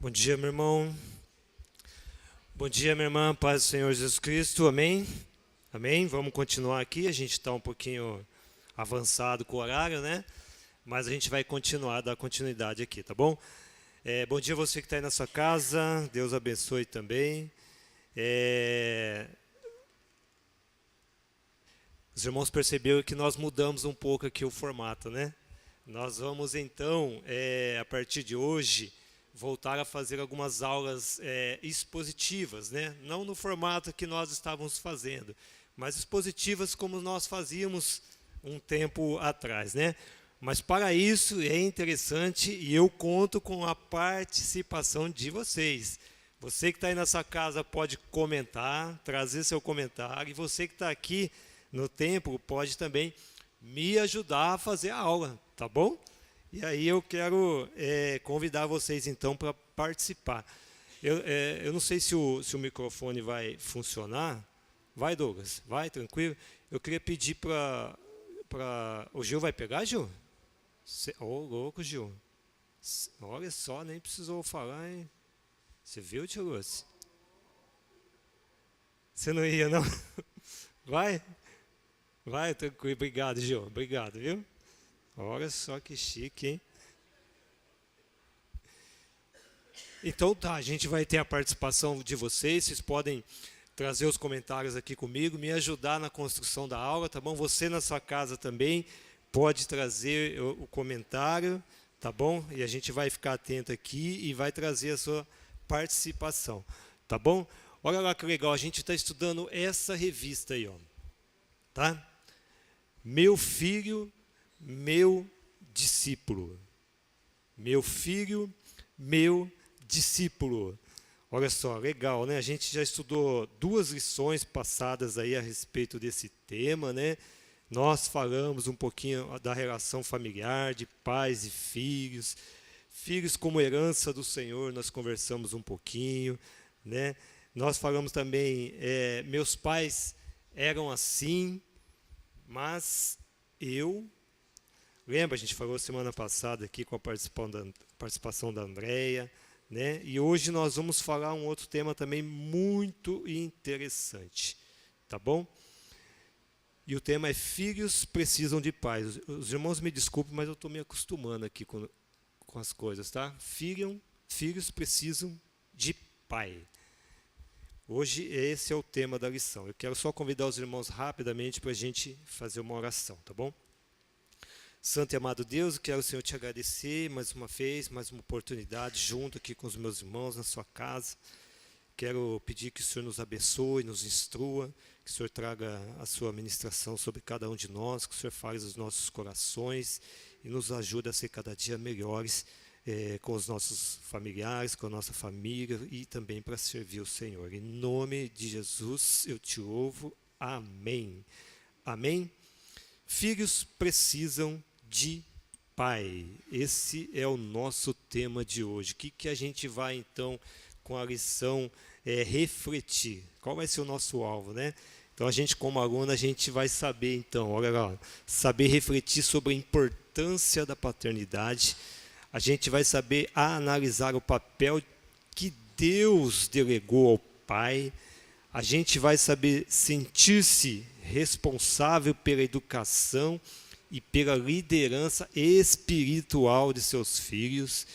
Bom dia, meu irmão. Bom dia, minha irmã. Paz do Senhor Jesus Cristo. Amém? Amém? Vamos continuar aqui. A gente está um pouquinho avançado com o horário, né? Mas a gente vai continuar, dar continuidade aqui, tá bom? Bom dia você que está aí na sua casa. Deus abençoe também. Os irmãos perceberam que nós mudamos um pouco aqui o formato, né? Nós vamos então, a partir de hoje, voltar a fazer algumas aulas expositivas, né? Não no formato que nós estávamos fazendo, mas expositivas como nós fazíamos um tempo atrás, né? Mas para isso é interessante e eu conto com a participação de vocês. Você que está aí nessa casa pode comentar, trazer seu comentário, e você que está aqui no templo pode também me ajudar a fazer a aula, tá bom? E aí eu quero convidar vocês então para participar. Eu não sei se o microfone vai funcionar. Vai, Douglas? Vai, tranquilo? Eu queria pedir para... O Gil vai pegar, Gil? Ô, louco, Gil. Olha só, nem precisou falar, hein? Você viu, tio Lúcio? Você não ia, não? Vai? Vai, tranquilo. Obrigado, Gil. Obrigado, viu? Olha só que chique, hein? Então tá, a gente vai ter a participação de vocês. Vocês podem trazer os comentários aqui comigo, me ajudar na construção da aula, tá bom? Você na sua casa também pode trazer o comentário, tá bom? E a gente vai ficar atento aqui e vai trazer a sua participação, tá bom? Olha lá que legal, a gente está estudando essa revista aí, ó, tá? Meu filho, meu discípulo. Meu filho, meu discípulo. Olha só, legal, né? A gente já estudou 2 lições passadas aí a respeito desse tema, né? Nós falamos um pouquinho da relação familiar, de pais e filhos. Filhos como herança do Senhor, nós conversamos um pouquinho, né? Nós falamos também, meus pais eram assim, mas lembra, a gente falou semana passada aqui com a participação da Andréia, né? E hoje nós vamos falar um outro tema também muito interessante, tá bom? E o tema é filhos precisam de pais. Os irmãos me desculpem, mas eu estou me acostumando aqui com as coisas, tá? Filhos precisam de pai. Hoje esse é o tema da lição. Eu quero só convidar os irmãos rapidamente para a gente fazer uma oração, tá bom? Santo e amado Deus, eu quero, Senhor, te agradecer mais uma vez, mais uma oportunidade, junto aqui com os meus irmãos na sua casa. Quero pedir que o Senhor nos abençoe, nos instrua, que o Senhor traga a sua ministração sobre cada um de nós, que o Senhor fale os nossos corações e nos ajude a ser cada dia melhores com os nossos familiares, com a nossa família e também para servir o Senhor. Em nome de Jesus eu te louvo. Amém. Amém. Filhos precisam de pai. Esse é o nosso tema de hoje. O que a gente vai então com a lição refletir? Qual vai ser o nosso alvo, né? Então a gente como aluno a gente vai saber então, olha lá, saber refletir sobre a importância da paternidade. A gente vai saber analisar o papel que Deus delegou ao pai. A gente vai saber sentir-se responsável pela educação e pela liderança espiritual de seus filhos.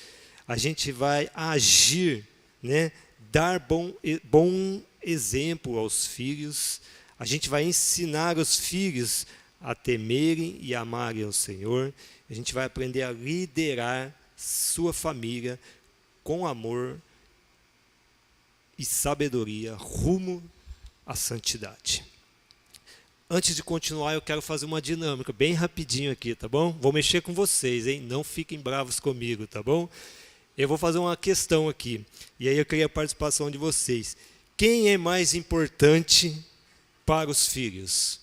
A gente vai agir, né? Dar bom exemplo aos filhos. A gente vai ensinar os filhos a temerem e amarem ao Senhor. A gente vai aprender a liderar sua família com amor e sabedoria rumo à santidade. Antes de continuar, eu quero fazer uma dinâmica bem rapidinho aqui, tá bom? Vou mexer com vocês, hein? Não fiquem bravos comigo, tá bom? Eu vou fazer uma questão aqui, e aí eu queria a participação de vocês. Quem é mais importante para os filhos?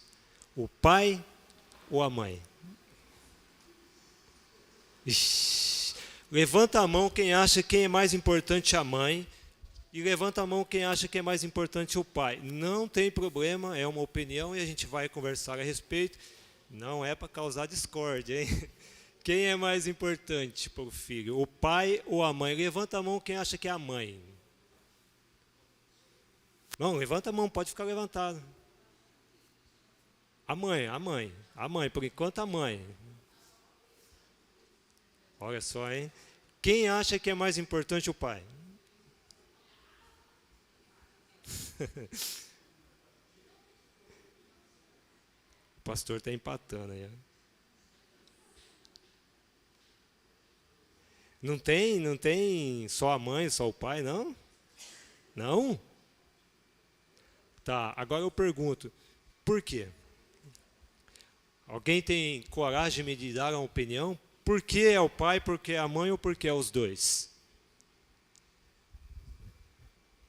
O pai ou a mãe? Ixi. Levanta a mão quem acha quem é mais importante a mãe e levanta a mão quem acha que é mais importante o pai. Não tem problema, é uma opinião e a gente vai conversar a respeito. Não é para causar discórdia, hein? Quem é mais importante para o filho, o pai ou a mãe? Levanta a mão quem acha que é a mãe. Não, levanta a mão, pode ficar levantado. A mãe, por enquanto a mãe. Olha só, hein? Quem acha que é mais importante o pai? O pastor está empatando aí. Não tem só a mãe, só o pai, não? Não? Tá, agora eu pergunto, por quê? Alguém tem coragem de me dar uma opinião? Por que é o pai, por que é a mãe ou por que é os dois?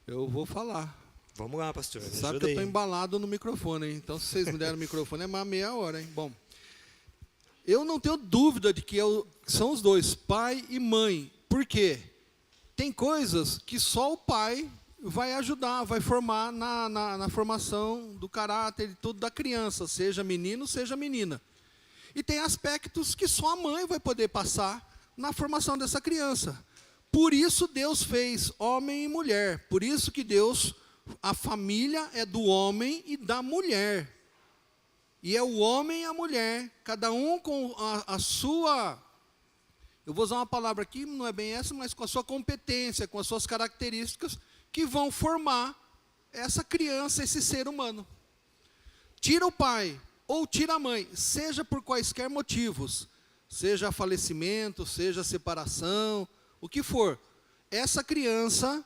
Eu vou falar. Vamos lá, pastor. Me Sabe ajuda que eu aí. estou embalado no microfone, hein? Então, se vocês me deram o microfone, é mais meia hora, hein? Bom, eu não tenho dúvida de que são os dois, pai e mãe. Por quê? Tem coisas que só o pai vai ajudar, vai formar na formação do caráter e tudo da criança, seja menino, seja menina. E tem aspectos que só a mãe vai poder passar na formação dessa criança. Por isso Deus fez homem e mulher. Por isso que a família é do homem e da mulher. E é o homem e a mulher, cada um com a sua, eu vou usar uma palavra aqui, não é bem essa, mas com a sua competência, com as suas características, que vão formar essa criança, esse ser humano. Tira o pai ou tira a mãe, seja por quaisquer motivos, seja falecimento, seja separação, o que for, essa criança,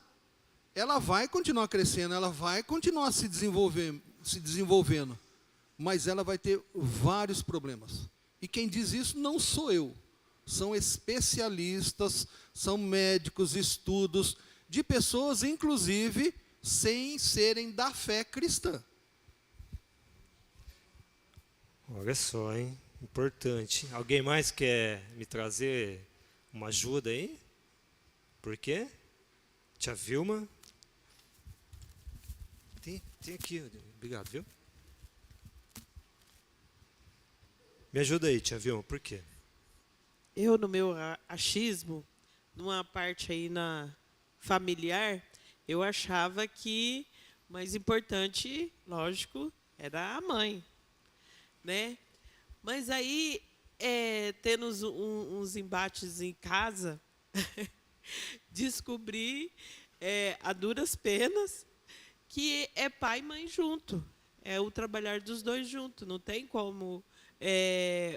ela vai continuar crescendo, ela vai continuar se desenvolvendo, mas ela vai ter vários problemas. E quem diz isso não sou eu, são especialistas, são médicos, estudos de pessoas, inclusive, sem serem da fé cristã. Olha só, hein? Importante. Alguém mais quer me trazer uma ajuda aí? Por quê? Tia Vilma? Tem aqui. Obrigado, viu? Me ajuda aí, tia Vilma. Por quê? Eu, no meu achismo, numa parte aí familiar, eu achava que o mais importante, lógico, era a mãe, né? Mas aí, tendo uns embates em casa, descobri, a duras penas, que é pai e mãe junto. É o trabalhar dos dois juntos. Não tem como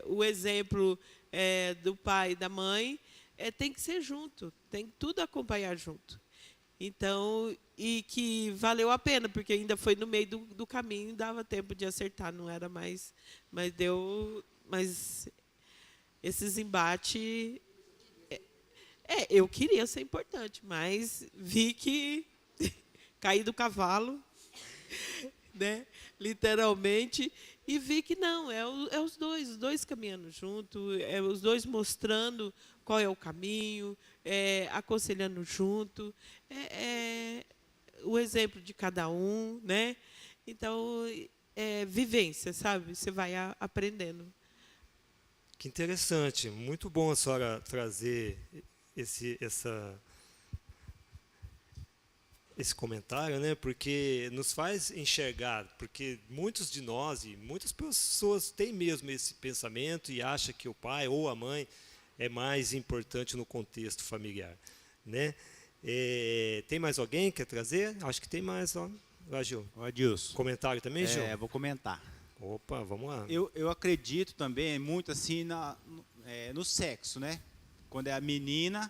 o exemplo do pai e da mãe tem que ser junto, tem que tudo acompanhar junto. Então, e que valeu a pena, porque ainda foi no meio do caminho, dava tempo de acertar, não era mais, mas esses embates, eu queria ser importante, mas vi que caí do cavalo, né, literalmente, e vi que não, os dois caminhando junto, os dois mostrando qual é o caminho, aconselhando junto, o exemplo de cada um, né? Então, vivência, sabe? Você vai aprendendo. Que interessante. Muito bom a senhora trazer esse comentário, né? Porque nos faz enxergar, porque muitos de nós e muitas pessoas têm mesmo esse pensamento e acham que o pai ou a mãe é mais importante no contexto familiar, né? Tem mais alguém que quer trazer? Acho que tem mais, ó. Vai, Gil. Adilson. Comentário também, Gil? Vou comentar. Opa, vamos lá. Eu acredito também muito assim no sexo, né? Quando é a menina,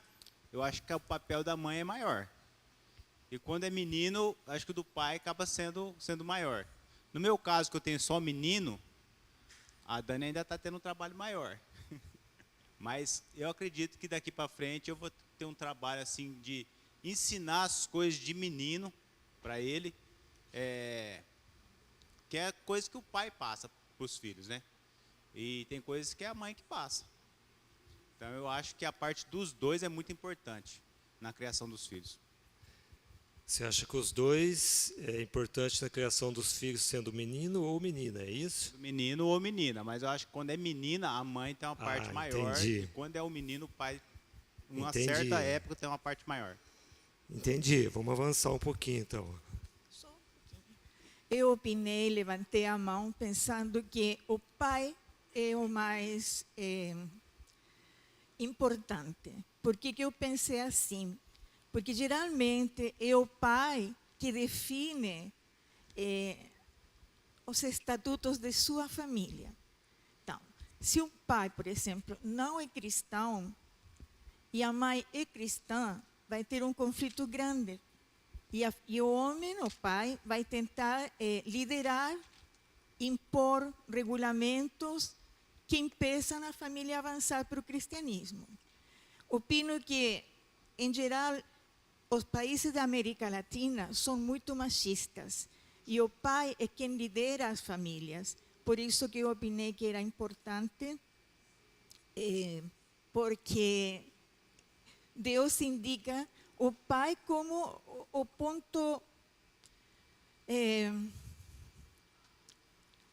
eu acho que o papel da mãe é maior. E quando é menino, acho que o do pai acaba sendo maior. No meu caso, que eu tenho só menino, a Dani ainda está tendo um trabalho maior. Mas eu acredito que daqui para frente eu vou ter um trabalho assim de ensinar as coisas de menino para ele, que é coisa que o pai passa para os filhos, né? E tem coisas que é a mãe que passa. Então eu acho que a parte dos dois é muito importante na criação dos filhos. Você acha que os dois é importante na criação dos filhos, sendo menino ou menina, é isso? Menino ou menina, mas eu acho que quando é menina, a mãe tem uma parte maior. Entendi. E quando é o menino, o pai, uma Entendi. certa época, tem uma parte maior. Entendi. Vamos avançar um pouquinho, então. Só um pouquinho. Eu opinei, levantei a mão, pensando que o pai é o mais importante. Por que eu pensei assim? Porque geralmente é o pai que define os estatutos de sua família. Então, se o pai, por exemplo, não é cristão e a mãe é cristã, vai ter um conflito grande. E o homem, o pai, vai tentar liderar, impor regulamentos que impeçam a família a avançar para o cristianismo. Opino que, em geral, os países da América Latina são muito machistas e o pai é quem lidera as famílias. Por isso que eu opinei que era importante, porque Deus indica o pai como o ponto.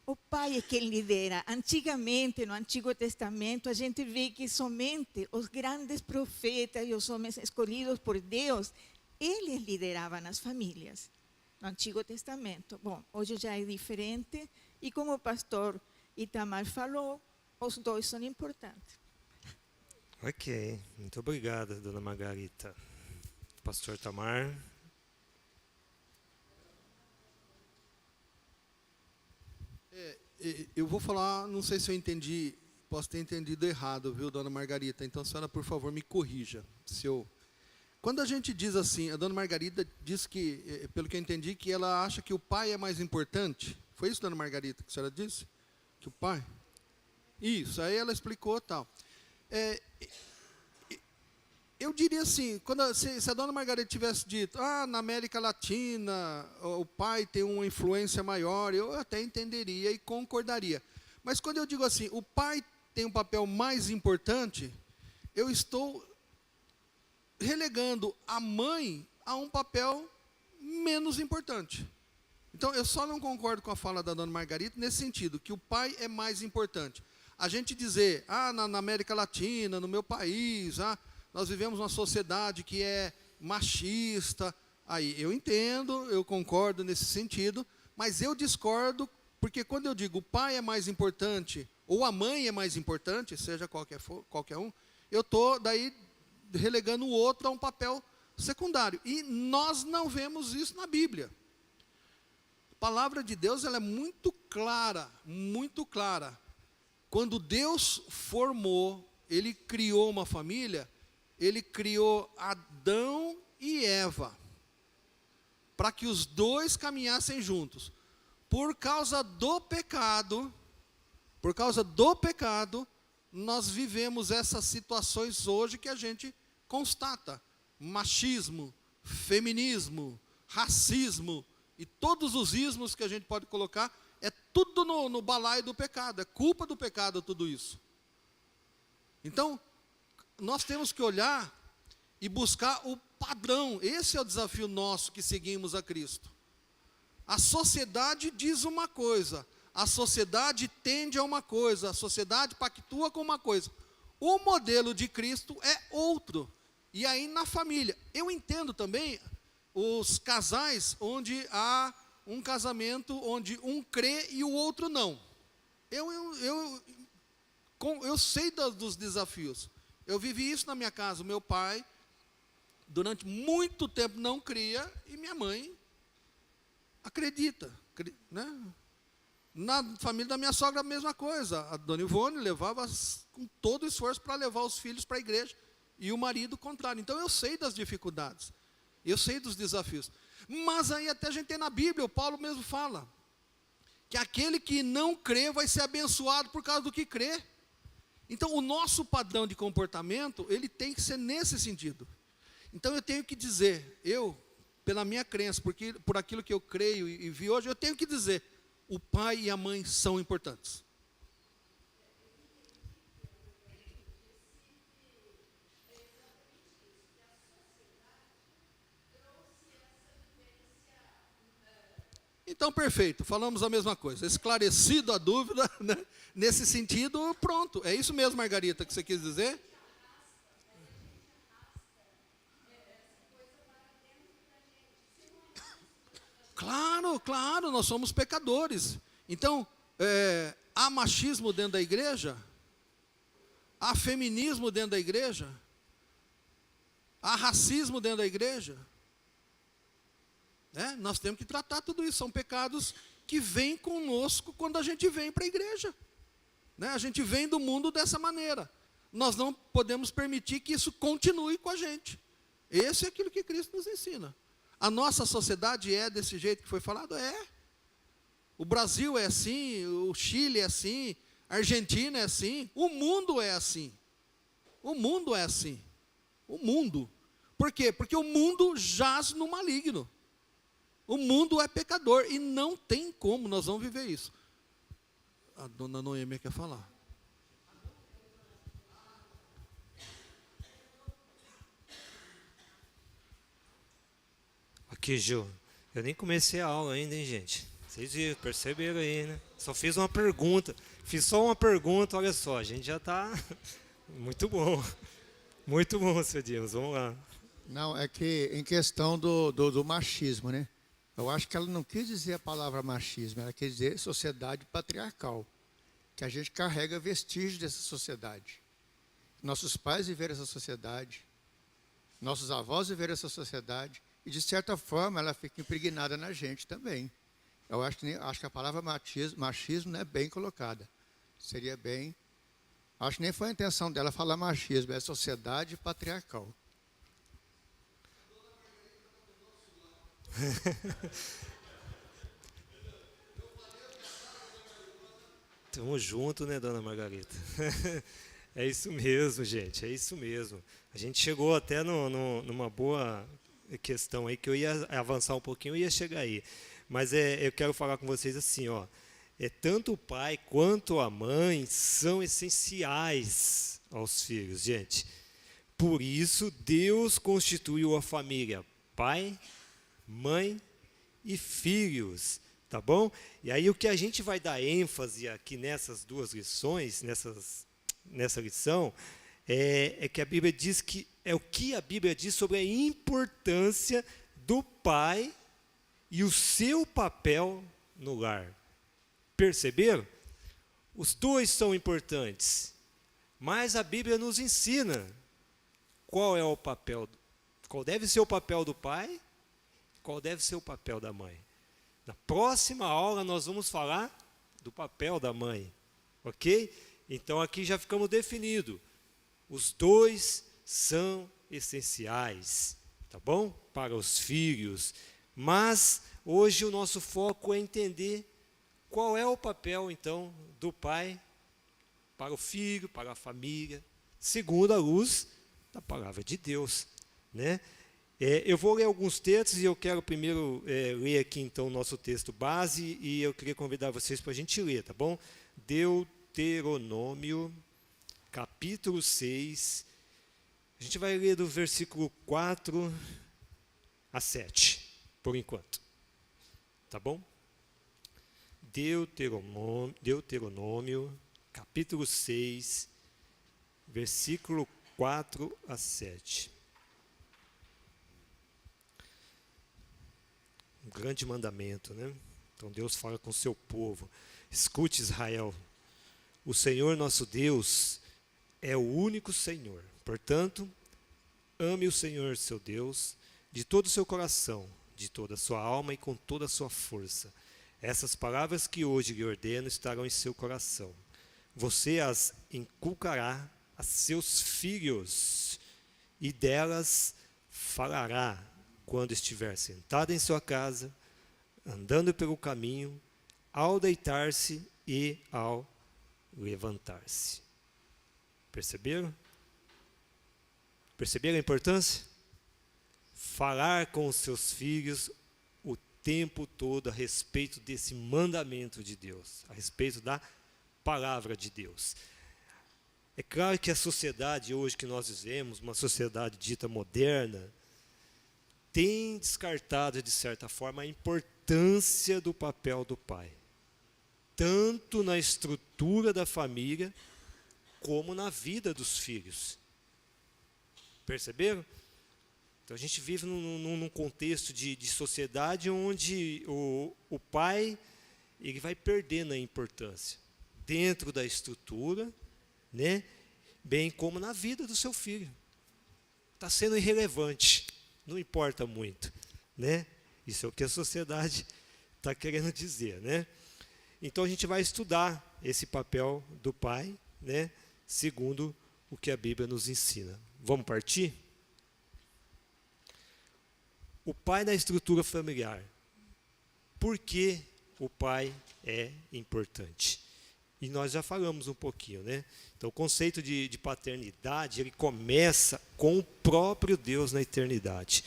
O pai é quem lidera. Antigamente, no Antigo Testamento, a gente vê que somente os grandes profetas e os homens escolhidos por Deus, eles lideravam as famílias no Antigo Testamento. Bom, hoje já é diferente e como o pastor Itamar falou, os dois são importantes. Ok. Muito obrigada, dona Margarita. Pastor Itamar. Eu vou falar, não sei se eu entendi, posso ter entendido errado, viu, dona Margarita? Então, a senhora, por favor, me corrija. Quando a gente diz assim, a dona Margarita diz que, pelo que eu entendi, que ela acha que o pai é mais importante. Foi isso, dona Margarita, que a senhora disse? Que o pai? Isso, aí ela explicou tal. Eu diria assim, se a dona Margarida tivesse dito, na América Latina o pai tem uma influência maior, eu até entenderia e concordaria. Mas quando eu digo assim, o pai tem um papel mais importante, eu estou relegando a mãe a um papel menos importante. Então, eu só não concordo com a fala da dona Margarida nesse sentido, que o pai é mais importante. A gente dizer, na América Latina, no meu país, nós vivemos uma sociedade que é machista. Aí eu entendo, eu concordo nesse sentido, mas eu discordo, porque quando eu digo o pai é mais importante, ou a mãe é mais importante, seja qualquer um, eu estou daí relegando o outro a um papel secundário. E nós não vemos isso na Bíblia. A palavra de Deus ela é muito clara, muito clara. Quando Deus formou, Ele criou uma família, Ele criou Adão e Eva, para que os dois caminhassem juntos. Por causa do pecado, nós vivemos essas situações hoje que a gente constata. Machismo, feminismo, racismo, e todos os ismos que a gente pode colocar, é tudo no balaio do pecado, é culpa do pecado tudo isso. Então, nós temos que olhar e buscar o padrão. Esse é o desafio nosso que seguimos a Cristo. A sociedade diz uma coisa, a sociedade tende a uma coisa, a sociedade pactua com uma coisa. O modelo de Cristo é outro. E aí na família, eu entendo também os casais onde há um casamento onde um crê e o outro não. Eu sei dos desafios. Eu vivi isso na minha casa. O meu pai, durante muito tempo, não cria, e minha mãe acredita. Né? Na família da minha sogra, a mesma coisa. A dona Ivone levava com todo esforço para levar os filhos para a igreja, e o marido contrário. Então, eu sei das dificuldades, eu sei dos desafios. Mas aí até a gente tem na Bíblia, o Paulo mesmo fala, que aquele que não crê vai ser abençoado por causa do que crê. Então, o nosso padrão de comportamento, ele tem que ser nesse sentido. Então, eu tenho que dizer, pela minha crença, porque por aquilo que eu creio e vi hoje, eu tenho que dizer, o pai e a mãe são importantes. Então, perfeito, falamos a mesma coisa. Esclarecido a dúvida, né? Nesse sentido, pronto. É isso mesmo, Margarita, que você quis dizer? Claro, claro, nós somos pecadores. Então, há machismo dentro da igreja? Há feminismo dentro da igreja? Há racismo dentro da igreja? Nós temos que tratar tudo isso. São pecados que vêm conosco quando a gente vem para a igreja. A gente vem do mundo dessa maneira. Nós não podemos permitir que isso continue com a gente. Esse é aquilo que Cristo nos ensina. A nossa sociedade é desse jeito que foi falado? É. O Brasil é assim, o Chile é assim, a Argentina é assim, o mundo é assim. O mundo é assim. O mundo. Por quê? Porque o mundo jaz no maligno. O mundo é pecador e não tem como nós vamos viver isso. A dona Noemi quer falar. Aqui, Ju, eu nem comecei a aula ainda, hein, gente? Vocês viram, perceberam aí, né? Só fiz uma pergunta. Fiz só uma pergunta, olha só, a gente já está muito bom. Muito bom, seu Dimas, vamos lá. Não, é que em questão do machismo, né? Eu acho que ela não quis dizer a palavra machismo, ela quis dizer sociedade patriarcal, que a gente carrega vestígios dessa sociedade. Nossos pais viveram essa sociedade, nossos avós viveram essa sociedade, e de certa forma ela fica impregnada na gente também. Eu acho que a palavra machismo não é bem colocada. Seria bem... Acho que nem foi a intenção dela falar machismo, é sociedade patriarcal. Tamo junto, né, dona Margarita? É isso mesmo, gente, é isso mesmo. A gente chegou até numa boa questão aí, que eu ia avançar um pouquinho, eu ia chegar aí. Mas eu quero falar com vocês assim, ó. Tanto o pai quanto a mãe são essenciais aos filhos, gente. Por isso, Deus constituiu a família, pai, mãe e filhos, tá bom? E aí o que a gente vai dar ênfase aqui nessas duas lições, nessa lição, é que a Bíblia diz que é o que a Bíblia diz sobre a importância do pai e o seu papel no lar. Perceberam? Os dois são importantes, mas a Bíblia nos ensina qual é o papel, qual deve ser o papel do pai, qual deve ser o papel da mãe. Na próxima aula nós vamos falar do papel da mãe, ok? Então aqui já ficamos definidos. Os dois são essenciais, tá bom? Para os filhos. Mas hoje o nosso foco é entender qual é o papel, então, do pai para o filho, para a família, segundo a luz da palavra de Deus, né? Eu vou ler alguns textos e eu quero primeiro ler aqui, então, o nosso texto base e eu queria convidar vocês para a gente ler, tá bom? Deuteronômio, capítulo 6, a gente vai ler do versículo 4 a 7, por enquanto, tá bom? Deuteronômio, capítulo 6, versículo 4 a 7. Um grande mandamento, né? Então Deus fala com o seu povo. Escute, Israel, o Senhor nosso Deus é o único Senhor. Portanto, ame o Senhor seu Deus de todo o seu coração, de toda a sua alma e com toda a sua força. Essas palavras que hoje lhe ordeno estarão em seu coração. Você as inculcará a seus filhos e delas falará quando estiver sentado em sua casa, andando pelo caminho, ao deitar-se e ao levantar-se. Perceberam? Perceberam a importância? Falar com os seus filhos o tempo todo a respeito desse mandamento de Deus, a respeito da palavra de Deus. É claro que a sociedade hoje que nós vivemos, uma sociedade dita moderna, tem descartado, de certa forma, a importância importância do papel do pai, tanto na estrutura da família, como na vida dos filhos. Perceberam? Então a gente vive num contexto de sociedade onde o pai ele vai perdendo a importância dentro da estrutura, né? Bem como na vida do seu filho. Está sendo irrelevante, não importa muito, né? Isso é o que a sociedade está querendo dizer, né? Então a gente vai estudar esse papel do pai, né? Segundo o que a Bíblia nos ensina. Vamos partir? O pai na estrutura familiar. Por que o pai é importante? E nós já falamos um pouquinho, né? Então, o conceito de paternidade, ele começa com o próprio Deus na eternidade.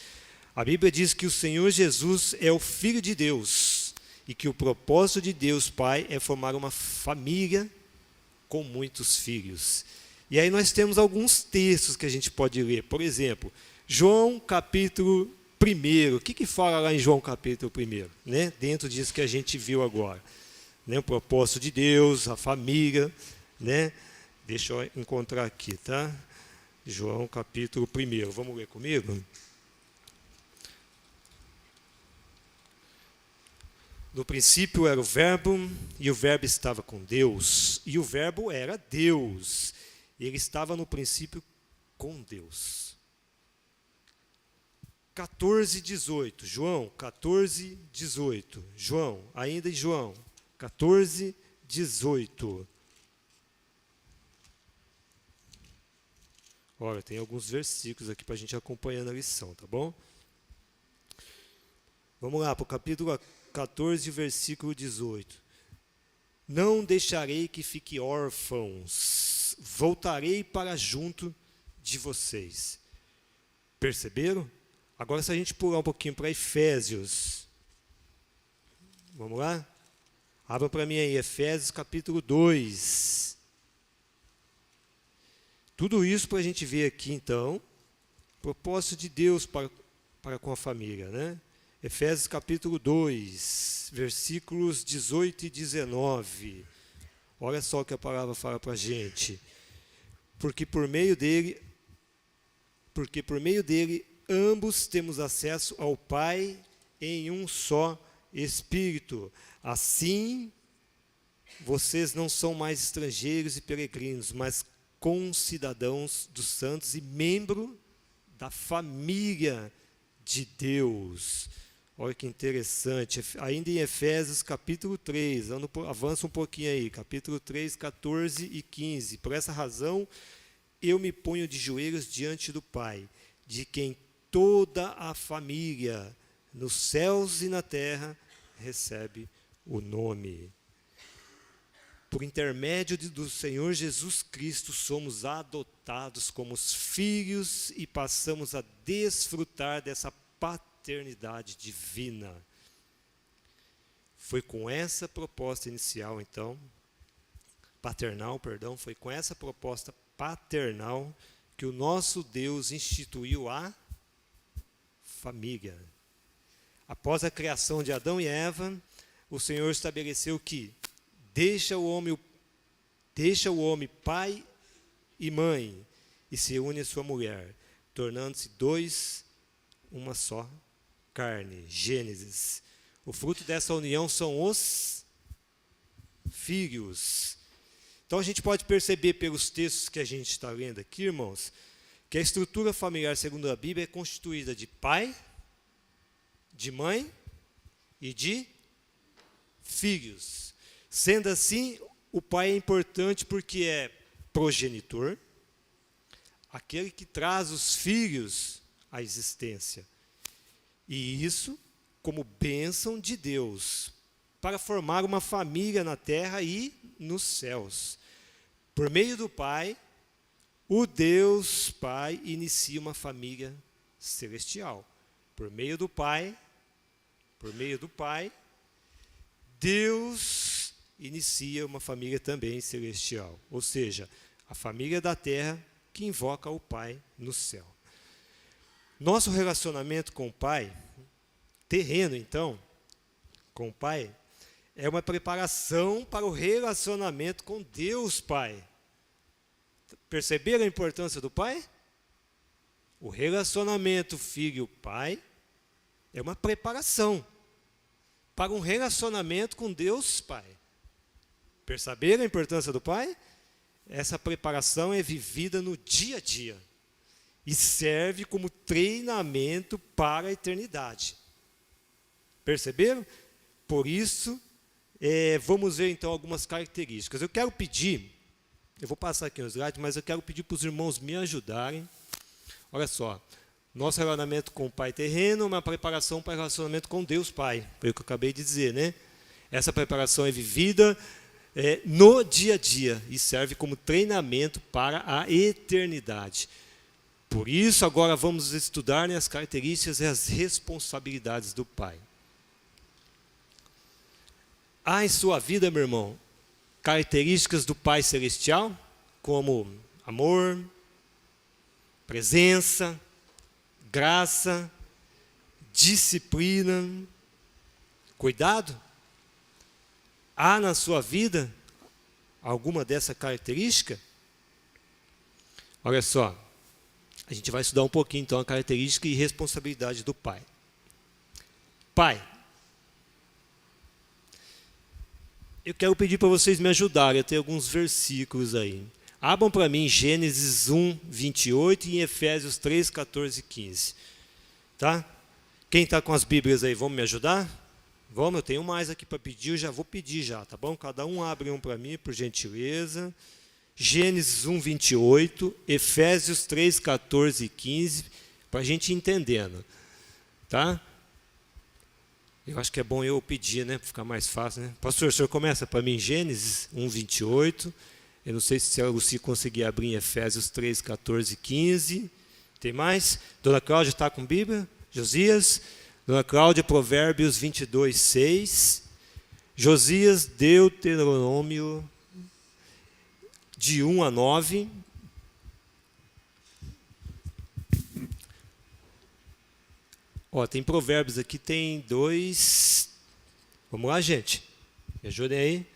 A Bíblia diz que o Senhor Jesus é o Filho de Deus e que o propósito de Deus Pai é formar uma família com muitos filhos. E aí nós temos alguns textos que a gente pode ler. Por exemplo, João capítulo 1. O que fala lá em João capítulo 1? Né? Dentro disso que a gente viu agora. Né? O propósito de Deus, a família. Né? Deixa eu encontrar aqui, tá? João capítulo 1. Vamos ler comigo? No princípio era o Verbo, e o Verbo estava com Deus, e o Verbo era Deus. Ele estava no princípio com Deus. 14:18, João 14:18. João, ainda em João 14:18. Olha, tem alguns versículos aqui para a gente acompanhar na lição, tá bom? Vamos lá para o capítulo 14, versículo 18. Não deixarei que fiquem órfãos, voltarei para junto de vocês. Perceberam? Agora, se a gente pular um pouquinho para Efésios. Vamos lá? Abra para mim aí, Efésios capítulo 2. Tudo isso para a gente ver aqui, então, propósito de Deus para com a família, né? Efésios capítulo 2, versículos 18 e 19. Olha só o que a palavra fala para a gente. Porque por meio dele, ambos temos acesso ao Pai em um só Espírito. Assim, vocês não são mais estrangeiros e peregrinos, mas concidadãos dos santos e membro da família de Deus. Olha que interessante. Ainda em Efésios capítulo 3, avança um pouquinho aí, capítulo 3, 14 e 15. Por essa razão, eu me ponho de joelhos diante do Pai, de quem toda a família, nos céus e na terra, recebe o nome. Por intermédio do Senhor Jesus Cristo, somos adotados como os filhos e passamos a desfrutar dessa paternidade divina. Foi com essa proposta inicial, então, foi com essa proposta paternal que o nosso Deus instituiu a família. Após a criação de Adão e Eva, o Senhor estabeleceu que deixa o homem pai e mãe e se une à sua mulher, tornando-se dois, uma só carne. Gênesis. O fruto dessa união são os filhos. Então a gente pode perceber pelos textos que a gente está lendo aqui, irmãos, que a estrutura familiar, segundo a Bíblia, é constituída de pai, de mãe e de filhos. Sendo assim, o pai é importante porque é progenitor, aquele que traz os filhos à existência. E isso como bênção de Deus, para formar uma família na terra e nos céus. Por meio do Pai, o Deus Pai inicia uma família celestial. Por meio do Pai, Deus inicia uma família também celestial. Ou seja, a família da terra que invoca o Pai no céu. Nosso relacionamento com o Pai, terreno então, com o pai é uma preparação para o relacionamento com Deus Pai. Perceberam a importância do pai? O relacionamento filho-pai é uma preparação para um relacionamento com Deus Pai. Perceberam a importância do pai? Essa preparação é vivida no dia a dia e serve como treinamento para a eternidade. Perceberam? Por isso, vamos ver então algumas características. Eu quero pedir, eu vou passar aqui no slide, mas eu quero pedir para os irmãos me ajudarem. Olha só, nosso relacionamento com o Pai terreno é uma preparação para o relacionamento com Deus Pai. Foi o que eu acabei de dizer, né? Essa preparação é vivida no dia a dia e serve como treinamento para a eternidade. Por isso, agora vamos estudar as características e as responsabilidades do Pai. Há em sua vida, meu irmão, características do Pai Celestial, como amor, presença, graça, disciplina, cuidado? Há na sua vida alguma dessa característica? Olha só, a gente vai estudar um pouquinho então a característica e responsabilidade do pai. Pai, eu quero pedir para vocês me ajudarem a ter alguns versículos aí. Abram para mim Gênesis 1, 28 e em Efésios 3, 14 e 15. Tá? Quem está com as Bíblias aí, vamos me ajudar? Vamos, eu tenho mais aqui para pedir, eu já vou pedir já, tá bom? Cada um abre um para mim, por gentileza. Gênesis 1, 28, Efésios 3, 14 e 15, para a gente ir entendendo. Tá? Eu acho que é bom eu pedir, né? Para ficar mais fácil, né? Pastor, o senhor começa para mim Gênesis 1, 28. Eu não sei se a Lucy conseguir abrir em Efésios 3, 14 e 15. Tem mais? Dona Cláudia está com Bíblia? Josias? Dona Cláudia, Provérbios 22, 6. Josias, Deuteronômio de 1 a 9. Ó, tem provérbios aqui, tem 2. Vamos lá, gente. Me ajudem aí.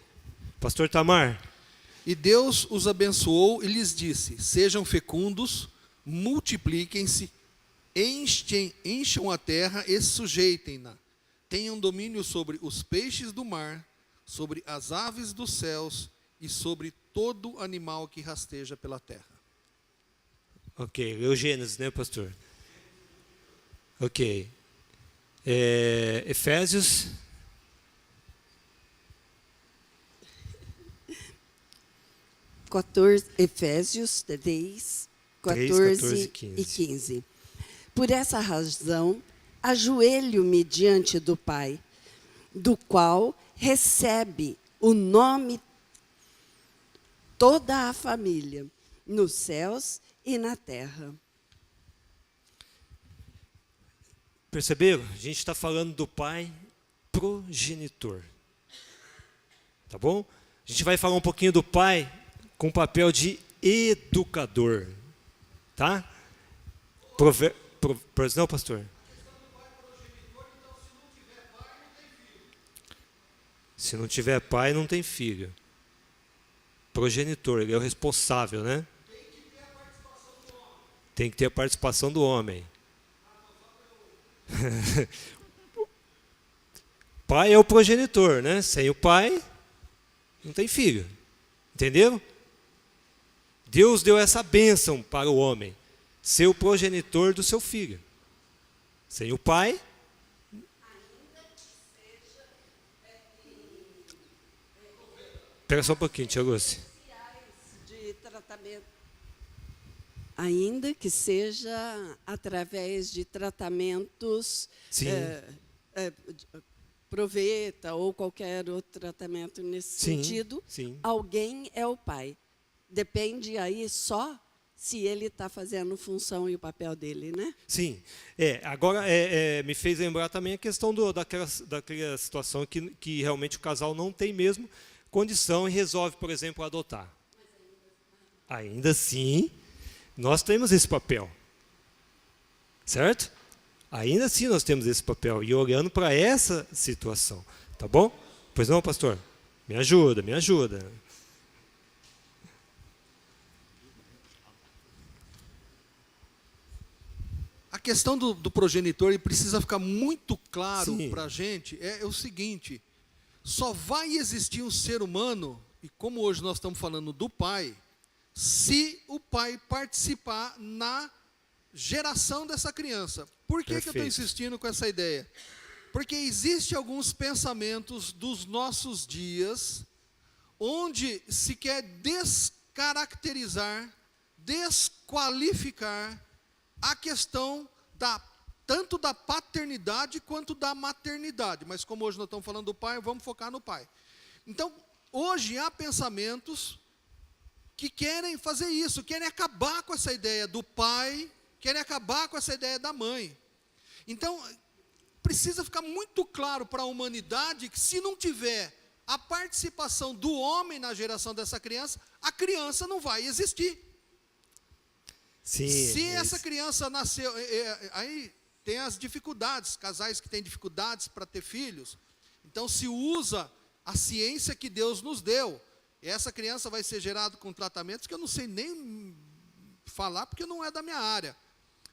Pastor Tamar. E Deus os abençoou e lhes disse: sejam fecundos, multipliquem-se, encham a terra e sujeitem-na. Tenham domínio sobre os peixes do mar, sobre as aves dos céus e sobre todo animal que rasteja pela terra. Ok, leu Gênesis, né, pastor? Ok. Efésios. Efésios 3, 14 e 15. Por essa razão, ajoelho-me diante do Pai, do qual recebe o nome toda a família, nos céus e na terra. Perceberam? A gente está falando do pai progenitor. Tá bom? A gente vai falar um pouquinho do pai com o papel de educador. Tá? Não, pastor? Se não tiver pai, não tem filho. Progenitor, ele é o responsável, né? Tem que ter a participação do homem. Pai é o progenitor, né? Sem o pai, não tem filho. Entendeu? Deus deu essa bênção para o homem, ser o progenitor do seu filho. Sem o pai, espera só um pouquinho, tia Lúcia. De tratamento. Ainda que seja através de tratamentos, proveta ou qualquer outro tratamento nesse sentido, alguém é o pai. Depende aí só se ele está fazendo função e o papel dele, né? Sim. Agora, me fez lembrar também a questão daquela situação que realmente o casal não tem mesmo condição e resolve, por exemplo, adotar. Ainda assim, nós temos esse papel. Certo? Ainda assim nós temos esse papel. E olhando para essa situação. Tá bom? Pois não, pastor? Me ajuda, me ajuda. A questão do progenitor, ele precisa ficar muito claro para a gente, é o seguinte, só vai existir um ser humano, e como hoje nós estamos falando do pai, se o pai participar na geração dessa criança. Por que eu estou insistindo com essa ideia? Porque existem alguns pensamentos dos nossos dias, onde se quer descaracterizar, desqualificar a questão tanto da paternidade quanto da maternidade. Mas como hoje nós estamos falando do pai, vamos focar no pai. Então, hoje há pensamentos que querem fazer isso, querem acabar com essa ideia do pai, querem acabar com essa ideia da mãe. Então, precisa ficar muito claro para a humanidade que se não tiver a participação do homem na geração dessa criança, a criança não vai existir. Sim, se essa criança nasceu, aí tem as dificuldades, casais que têm dificuldades para ter filhos, então se usa a ciência que Deus nos deu, e essa criança vai ser gerada com tratamentos que eu não sei nem falar, porque não é da minha área,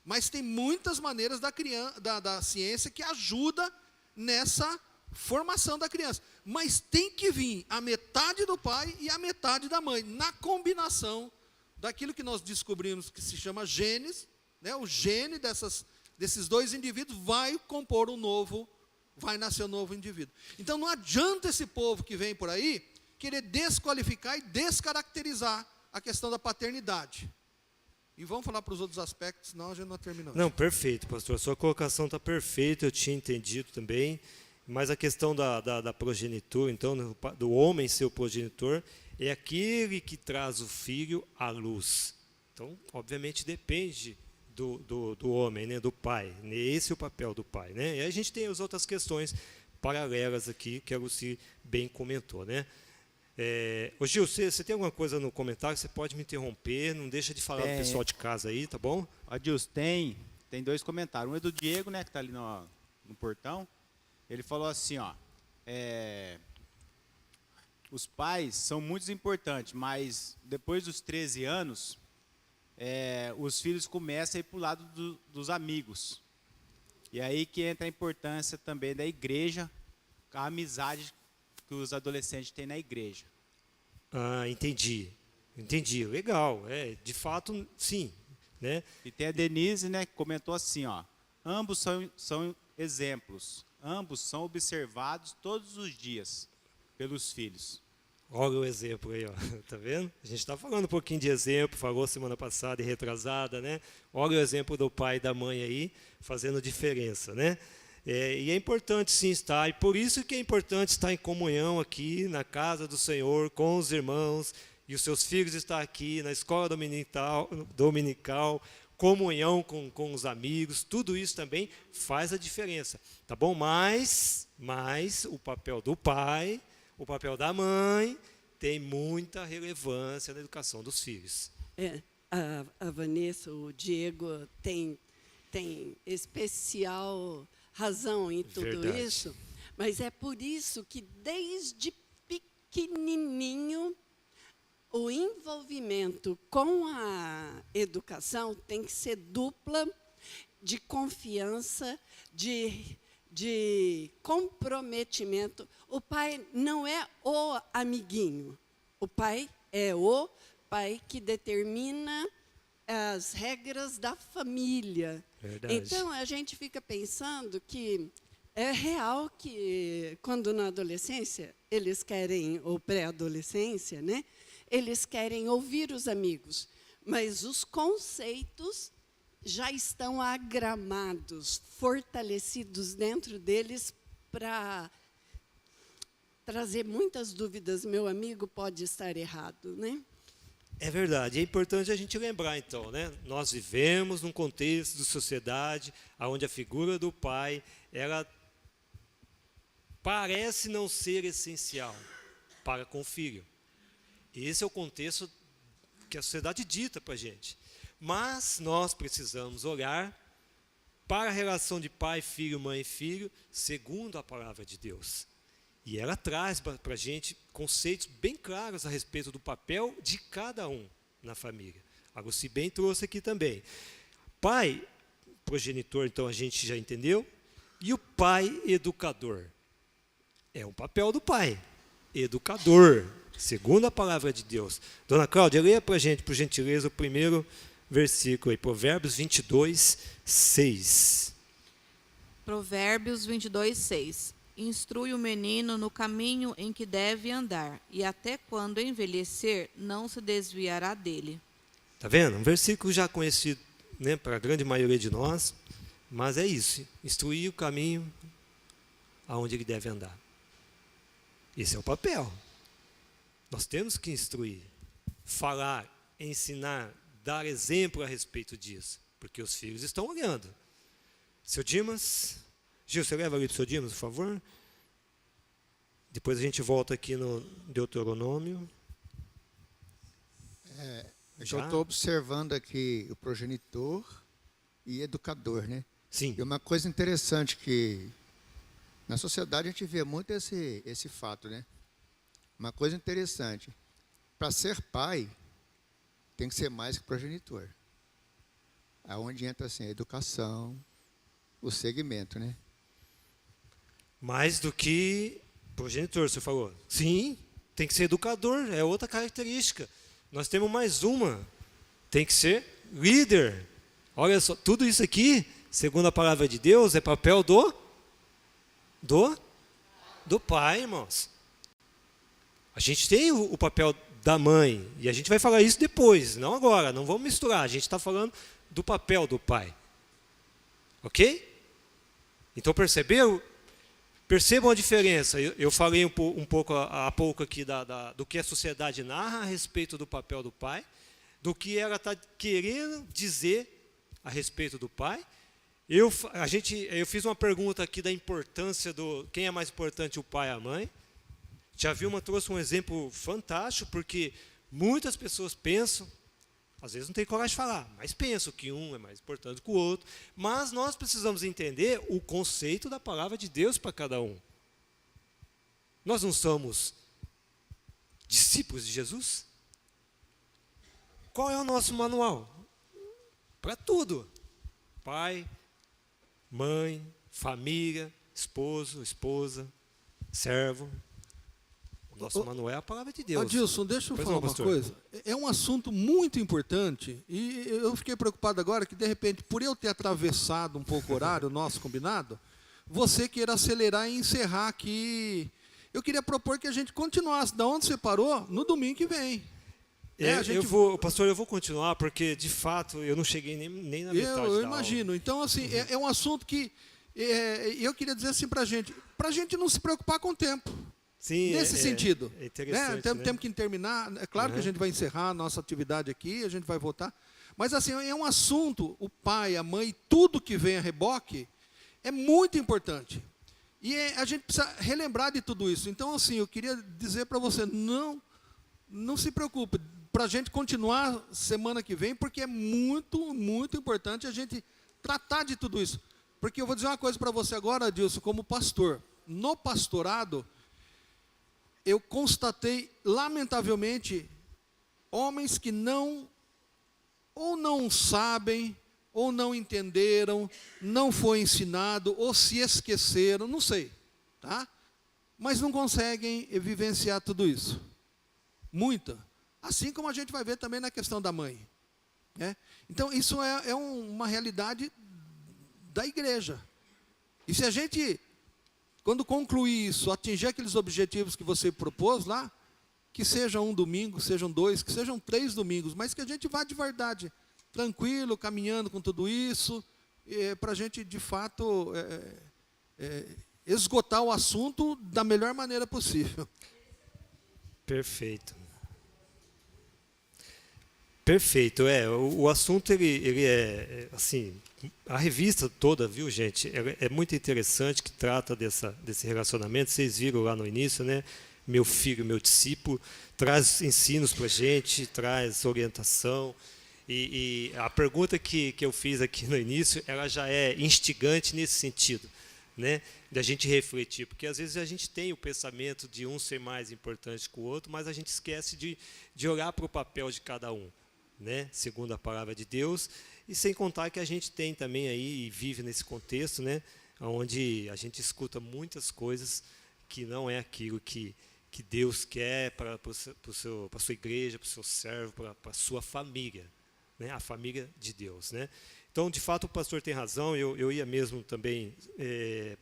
mas tem muitas maneiras da ciência que ajuda nessa formação da criança, mas tem que vir a metade do pai e a metade da mãe, na combinação daquilo que nós descobrimos que se chama genes, né? O gene desses dois indivíduos vai compor vai nascer um novo indivíduo. Então não adianta esse povo que vem por aí querer desqualificar e descaracterizar a questão da paternidade. E vamos falar para os outros aspectos, senão a gente não terminou. Não, perfeito, pastor. A sua colocação está perfeita, eu tinha entendido também. Mas a questão da progenitura, então, do homem ser o progenitor, é aquele que traz o filho à luz. Então, obviamente, depende do homem, né, do pai. Esse é o papel do pai. Né? E aí a gente tem as outras questões paralelas aqui, que a Lucy bem comentou. Né? Ô Gil, você tem alguma coisa no comentário? Você pode me interromper, não deixa de falar do pessoal de casa aí, tá bom? Adilson, tem 2 comentários. Um é do Diego, né, que está ali no portão. Ele falou assim, ó, os pais são muito importantes, mas depois dos 13 anos, os filhos começam a ir para o lado dos amigos. E aí que entra a importância também da igreja, a amizade que os adolescentes têm na igreja. Ah, entendi, legal, de fato, sim. Né? E tem a Denise, né, que comentou assim, ó, ambos são exemplos. Ambos são observados todos os dias pelos filhos. Olha o exemplo aí, ó. Tá vendo? A gente está falando um pouquinho de exemplo, falou semana passada e retrasada, né? Olha o exemplo do pai e da mãe aí, fazendo diferença, né? E é importante sim estar, e por isso que é importante estar em comunhão aqui na casa do Senhor, com os irmãos, e os seus filhos estar aqui na escola dominical, comunhão com os amigos, tudo isso também faz a diferença, tá bom? Mas o papel do pai, o papel da mãe, tem muita relevância na educação dos filhos. A Vanessa, o Diego, tem especial razão em tudo isso, mas é por isso que desde pequenininho o envolvimento com a educação tem que ser dupla, de confiança, de comprometimento. O pai não é o amiguinho, o pai é o pai que determina as regras da família. Verdade. Então, a gente fica pensando que é real que, quando na adolescência, eles querem, ou pré-adolescência, né? Eles querem ouvir os amigos, mas os conceitos já estão agramados, fortalecidos dentro deles para trazer muitas dúvidas. Meu amigo pode estar errado, né? É verdade, é importante a gente lembrar então, né? Nós vivemos num contexto de sociedade onde a figura do pai, ela parece não ser essencial para com o filho. Esse é o contexto que a sociedade dita para a gente. Mas nós precisamos olhar para a relação de pai, filho, mãe e filho, segundo a palavra de Deus. E ela traz para a gente conceitos bem claros a respeito do papel de cada um na família. A Lucy bem trouxe aqui também. Pai, progenitor, então a gente já entendeu. E o pai educador. É o papel do pai, educador, segundo a palavra de Deus. Dona Cláudia, leia para a gente, por gentileza, o primeiro versículo aí, Provérbios 22, 6. Provérbios 22, 6. Instrui o menino no caminho em que deve andar, e até quando envelhecer, não se desviará dele. Está vendo? Um versículo já conhecido, né, para a grande maioria de nós, mas é isso, instruir o caminho aonde ele deve andar. Esse é o papel. Nós temos que instruir, falar, ensinar, dar exemplo a respeito disso, porque os filhos estão olhando. Seu Dimas, Gil, você leva ali para o seu Dimas, por favor? Depois a gente volta aqui no Deuteronômio. Eu estou observando aqui o progenitor e educador, né? Sim. E uma coisa interessante que na sociedade a gente vê muito esse fato, né? Uma coisa interessante, para ser pai, tem que ser mais que progenitor. Aonde entra assim, a educação, o segmento, né? Mais do que progenitor, você falou. Sim, tem que ser educador, é outra característica. Nós temos mais uma, tem que ser líder. Olha só, tudo isso aqui, segundo a palavra de Deus, é papel do pai, irmãos. A gente tem o papel da mãe, e a gente vai falar isso depois, não agora, não vamos misturar, a gente está falando do papel do pai. Ok? Então percebam a diferença. Eu falei um pouco há pouco aqui do que a sociedade narra a respeito do papel do pai, do que ela está querendo dizer a respeito do pai. Eu fiz uma pergunta aqui da importância quem é mais importante, o pai ou a mãe. Tia Vilma trouxe um exemplo fantástico, porque muitas pessoas pensam, às vezes não tem coragem de falar, mas pensam que um é mais importante que o outro. Mas nós precisamos entender o conceito da palavra de Deus para cada um. Nós não somos discípulos de Jesus? Qual é o nosso manual? Para tudo. Pai, mãe, família, esposo, esposa, servo. O nosso manual é a palavra de Deus. Adilson, deixa eu falar uma coisa. É um assunto muito importante e eu fiquei preocupado agora que, de repente, por eu ter atravessado um pouco o horário nosso combinado, você queira acelerar e encerrar aqui. Eu queria propor que a gente continuasse da onde você parou no domingo que vem. Pastor, eu vou continuar, porque, de fato, eu não cheguei nem na metade Eu da imagino. aula. Então, assim, é um assunto que eu queria dizer assim para a gente não se preocupar com o tempo. Sim, nesse sentido. É interessante, né? Temos que terminar. É claro que a gente vai encerrar a nossa atividade aqui, a gente vai voltar. Mas, assim, é um assunto, o pai, a mãe, tudo que vem a reboque, é muito importante. E a gente precisa relembrar de tudo isso. Então, assim, eu queria dizer para você, não se preocupe, para a gente continuar semana que vem, porque é muito, muito importante a gente tratar de tudo isso. Porque eu vou dizer uma coisa para você agora, Adilson, como pastor. No pastorado, eu constatei, lamentavelmente, homens que não sabem, ou não entenderam, não foi ensinado, ou se esqueceram, não sei, tá? Mas não conseguem vivenciar tudo isso. Muita. Assim como a gente vai ver também na questão da mãe. Né? Então, isso é uma realidade da igreja. E se a gente, quando concluir isso, atingir aqueles objetivos que você propôs lá, que seja um domingo, sejam 2, que sejam 3 domingos, mas que a gente vá de verdade, tranquilo, caminhando com tudo isso, para a gente, de fato, esgotar o assunto da melhor maneira possível. Perfeito. Perfeito, o assunto ele é assim, a revista toda, viu, gente, é muito interessante, que trata desse relacionamento. Vocês viram lá no início, né? Meu filho, meu discípulo, traz ensinos para a gente, traz orientação, e a pergunta que eu fiz aqui no início, ela já é instigante nesse sentido, né, da gente refletir, porque às vezes a gente tem o pensamento de um ser mais importante que o outro, mas a gente esquece de olhar para o papel de cada um, né, segundo a palavra de Deus, e sem contar que a gente tem também aí, e vive nesse contexto, né, onde a gente escuta muitas coisas que não é aquilo que Deus quer para a sua igreja, para o seu servo, para a sua família, né, a família de Deus, né. Então, de fato, o pastor tem razão, eu ia mesmo também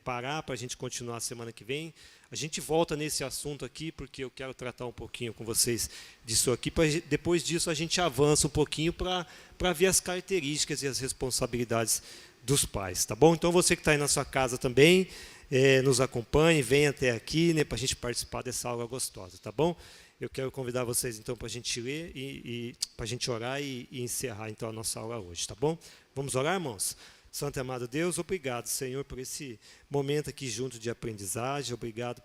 parar para a gente continuar a semana que vem. A gente volta nesse assunto aqui, porque eu quero tratar um pouquinho com vocês disso aqui, depois disso a gente avança um pouquinho para ver as características e as responsabilidades dos pais, tá bom? Então, você que está aí na sua casa também, nos acompanhe, venha até aqui, né, para a gente participar dessa aula gostosa, tá bom? Eu quero convidar vocês, então, para a gente ler e para a gente orar e encerrar, então, a nossa aula hoje, tá bom? Vamos orar, irmãos? Santo e amado Deus, obrigado, Senhor, por esse momento aqui junto de aprendizagem. Obrigado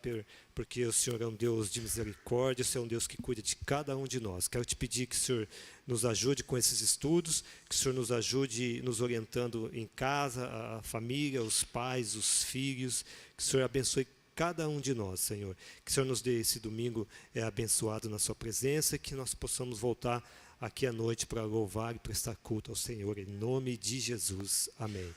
porque o Senhor é um Deus de misericórdia, o Senhor é um Deus que cuida de cada um de nós. Quero te pedir que o Senhor nos ajude com esses estudos, que o Senhor nos ajude nos orientando em casa, a família, os pais, os filhos, que o Senhor abençoe cada um de nós, Senhor. Que o Senhor nos dê esse domingo abençoado na sua presença, que nós possamos voltar aqui à noite para louvar e prestar culto ao Senhor, em nome de Jesus. Amém.